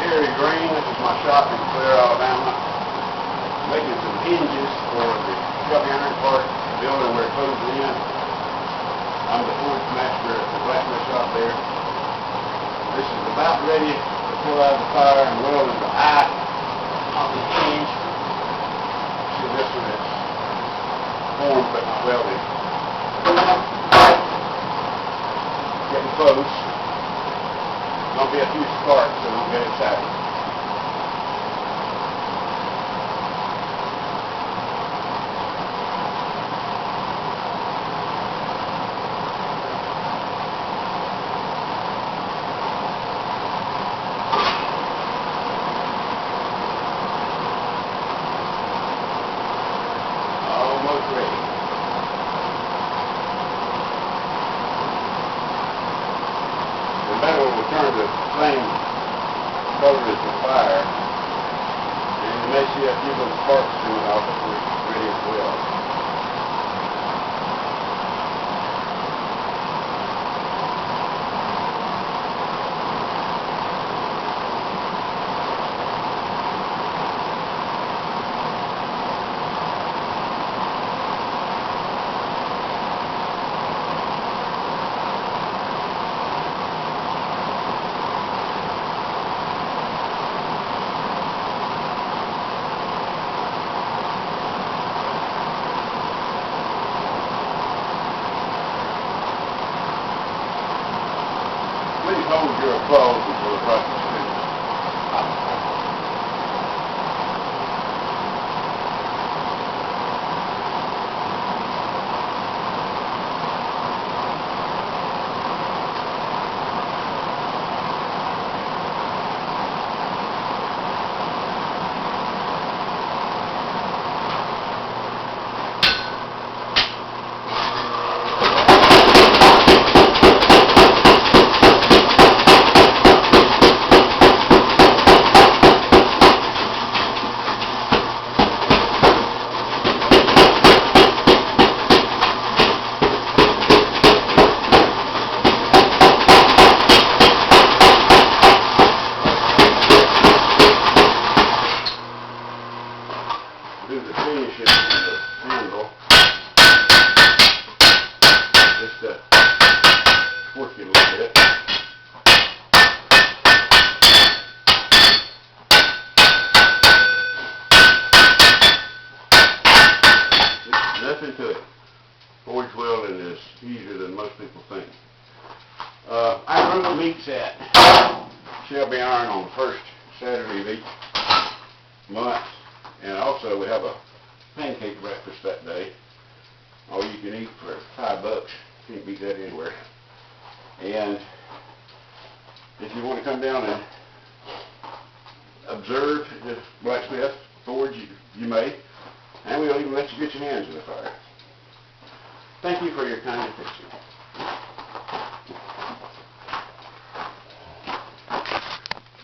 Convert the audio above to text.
This is my shop in Clear, Alabama. Making some hinges for the shelby iron part of the building where it closes in. I'm the forge master at the blacksmith shop there. This is about ready to pull out of the fire and weld in the eye on the hinge. See, this one is formed but not welded. Getting close. There'll be a few sparks, so don't get excited. Almost ready. The metal will turn the same color as the fire, and you may see a few little sparks coming off it when it's ready as well. Please hold your applause until the process is finished. Do the finish of the handle, just to work it a little bit. There's nothing to it. Forge welding is easier than most people think. I run the meets at Shelby Iron on the first Saturday of each month. And also we have a pancake breakfast that day. All you can eat for $5. Can't beat that anywhere. And if you want to come down and observe the blacksmith forge, you may. And we'll even let you get your hands in the fire. Thank you for your kind attention.